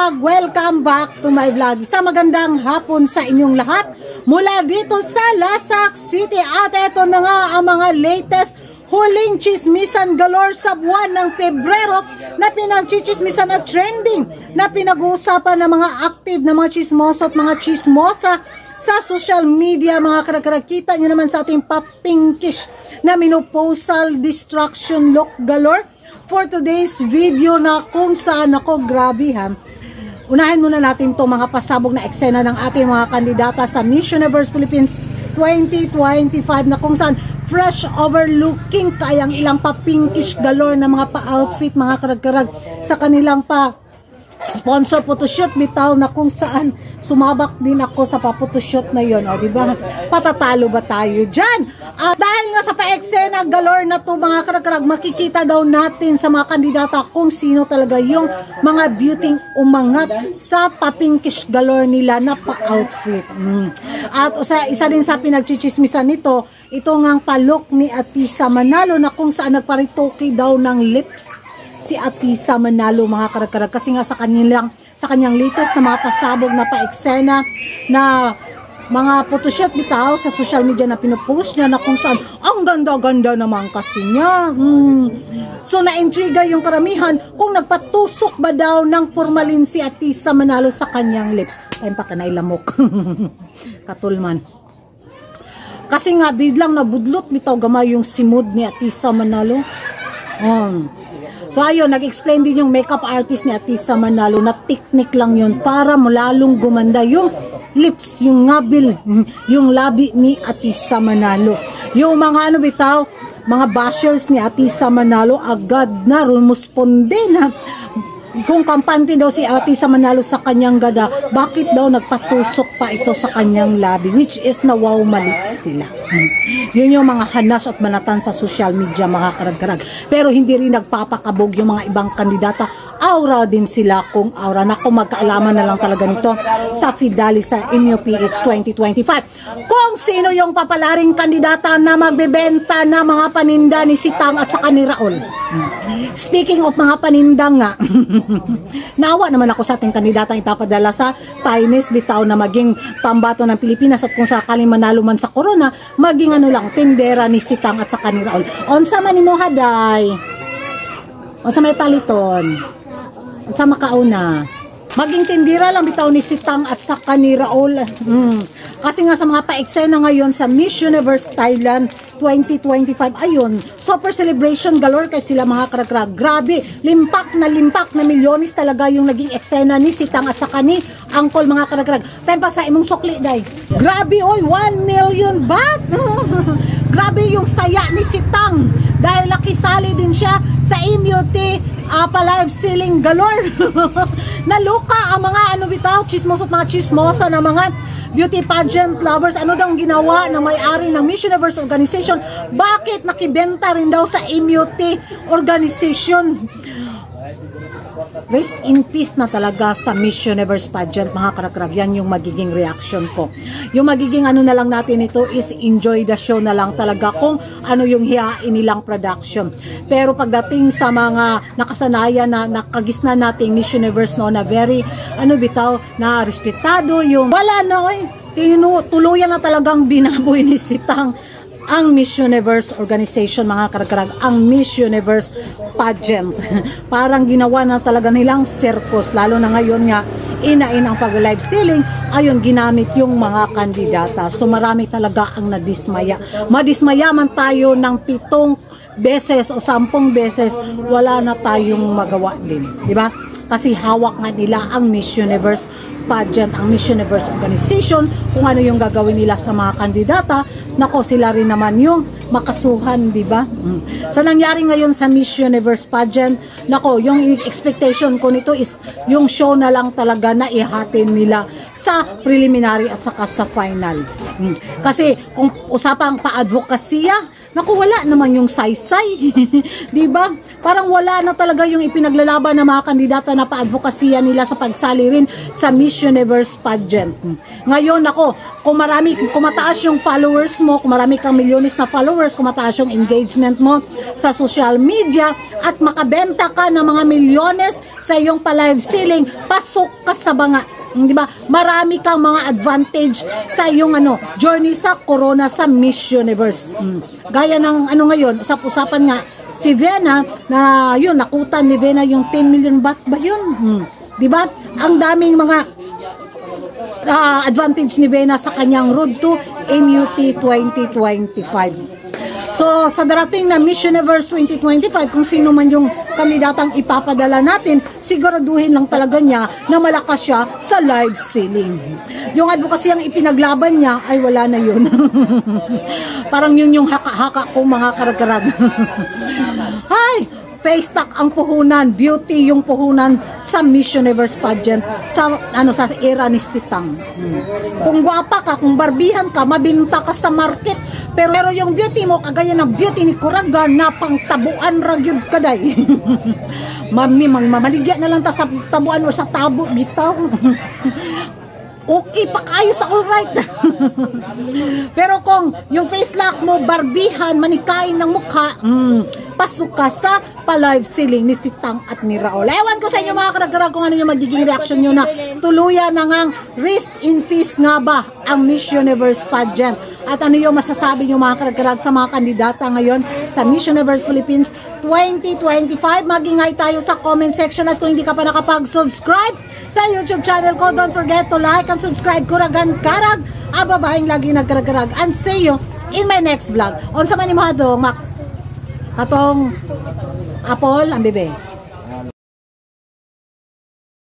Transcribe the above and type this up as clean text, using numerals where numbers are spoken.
kadragrag, welcome back to my vlog. Sa magandang hapon sa inyong lahat mula dito sa Lasak City. At eto na nga ang mga latest huling chismisan galore sa buwan ng Pebrero na pinagchichismisan at trending na pinag-uusapan ng mga active na mga chismoso at mga chismosa sa social media. Mga kadragrag, kita nyo naman sa ating papinkish na menopausal distraction look galore for today's video na kung saan ako grabe ha. Unahin muna natin to mga pasabog na eksena ng ating mga kandidata sa Miss Universe Philippines 2025 na kung saan fresh overlooking kayang ilang pa pinkish galore na mga pa-outfit mga karag-karag sa kanilang pa sponsor photoshoot bitaw na kung saan sumabak din ako sa pa-photoshoot na yon, o diba? Patatalo ba tayo dyan? Dahil nga sa pa-eksena galore na to mga karag-karag, makikita daw natin sa mga kandidata kung sino talaga yung mga beauty umangat sa pa-pinkish galore nila na pa-outfit. At isa din sa pinagchichismisan nito, ito ngang pa-look ni Atisa Manalo na kung saan nagparitoke daw ng lips si Atisa Manalo mga karag-karag kasi nga sa kanyang latest na mga pasabog na pa-eksena na mga photoshoot bitaw sa social media na pinupost niya na kung saan ang ganda-ganda naman kasi niya. So na-intriga yung karamihan kung nagpatusok ba daw ng formalin si Atisa Manalo sa kanyang lips. Ay pa ka na ilamok. Katulman. Kasi nga biglang nabudlot bitaw gamay yung simod ni Atisa Manalo. So ayun, nag-explain din yung makeup artist ni Atisa Manalo na technique lang yun para lalong gumanda yung lips, yung ngabil, yung labi ni Atisa Manalo. Yung mga ano bitaw, mga bashers ni Atisa Manalo agad na rumusponde na kung kampante daw si Atisa Manalo sa kanyang gada, bakit daw nagpatusok pa ito sa kanyang labi, which is na wow, mali sila. Yun yung mga hanas at manatan sa social media mga karag-karag. Pero hindi rin nagpapakabog yung mga ibang kandidata. Aura din sila kung aura na kung magkaalaman na lang talaga nito sa Fidalis sa MUPH 2025. Kung sino yung papalaring kandidata na magbebenta na mga paninda ni Sitang at saka ni Raul. Speaking of mga paninda nga, naawa naman ako sa ating kandidatang ipapadala sa Tainis bitaw na maging pambato ng Pilipinas at kung sakaling manalo man sa corona, maging ano lang, tindera ni Sitang at saka ni Raul. Onsa man ni mo haday? Onsa may paliton? Onsa makauna? Maging tindera lang bitaw ni Sitang at saka ni Raul. Kasi nga sa mga pa-eksena ngayon sa Miss Universe Thailand 2025, ayun, super celebration galore kay sila mga karag-karag. Grabe, limpak na milyones talaga yung naging eksena ni Sitang at saka ni Angkol mga karag-karag. Time pa sa imong sukli day. Grabe oy, 1 million baht. Grabe yung saya ni Sitang dahil nakisali din siya sa MUT pa-live selling galore. Naluka ang mga ano bitaw, chismoso at mga chismosa na mga beauty pageant lovers. Ano daw ginawa ng may-ari ng Miss Universe Organization? Bakit nakibenta rin daw sa MUT Organization? Rest in peace na talaga sa Miss Universe pageant mga karag-karag. Yan yung magiging reaction ko. Yung magiging ano na lang natin ito is enjoy the show na lang talaga kung ano yung hiyain nilang production. Pero pagdating sa mga nakasanayan na nakagisna nating Miss Universe no na very ano bitaw na respetado yung wala na oy. Tuluyan na talagang binaboy ni Sitang ang Miss Universe Organization mga karag-karag, ang Miss Universe pageant. Parang ginawa na talaga nilang circus, lalo na ngayon nga inain ang pag-live selling, ayun ginamit yung mga kandidata. So marami talaga ang nadismaya. Madismaya man tayo ng 7 beses o 10 beses, wala na tayong magawa din, di ba? Kasi hawak nga nila ang Miss Universe pageant, ang Miss Universe Organization, kung ano yung gagawin nila sa mga kandidata. Nako, sila rin naman yung makasuhan, di ba? Sa nangyari ngayon sa Miss Universe pageant, nako, yung expectation ko nito is yung show na lang talaga na ihatin nila sa preliminary at saka sa final. Kasi kung usapang pa-advokasya, naku, wala naman yung saysay. Di ba? Parang wala na talaga yung ipinaglalaban ng mga kandidata na pa-advokasya nila sa pagsali rin sa Miss Universe pageant. Ngayon, ako, kung mataas yung followers mo, kung marami kang milyones na followers, kung mataas yung engagement mo sa social media, at makabenta ka ng mga milyones sa iyong pa-live selling, pasok ka sa banga. Di ba? Marami kang mga advantage sa iyong journey sa corona sa Miss Universe. Gaya ng ngayon, usap-usapan nga si Vena na yun, nakutan ni Vena yung 10 million baht ba yun? Di ba? Ang daming mga advantage ni Vena sa kanyang road to MUT 2025. So, sa darating na Miss Universe 2025, kung sino man yung kandidatang ipapadala natin, siguraduhin lang talaga niya na malakas siya sa live selling. Yung advocacy ang ipinaglaban niya, ay wala na yun. Parang yun yung haka-haka ko, mga karag-karag. Hay! Face stock ang puhunan, beauty yung puhunan sa Miss Universe pageant sa era ni Sitang. Kung gwapa ka, kung barbihan ka, mabinta ka sa market, pero yung beauty mo kagaya ng beauty ni Kuraga na pang tabuan ragyod kaday. Mami, mamaligya na lang ta sa tabuan o sa tabo bitaw. Okay pa kayo sa alright. Pero kung yung face lock mo, barbihan, manikain ng mukha, pasok ka sa pa-live selling ni Sitang at ni Raul. Ewan ko sa inyo mga karagkarag kung ano yung magiging reaction nyo na tuluyan na ngang rest in peace nga ba ang Miss Universe pageant. At ano yung masasabi nyo mga karagkarag sa mga kandidata ngayon sa Miss Universe Philippines 2025. Mag-ingay tayo sa comment section at kung hindi ka pa nakapag-subscribe sa YouTube channel ko, don't forget to like and subscribe. Kuragan Karag, ababaeng lagi nagkarag-karag. And see you in my next vlog. On sa manimado, atong Apol ang bebe.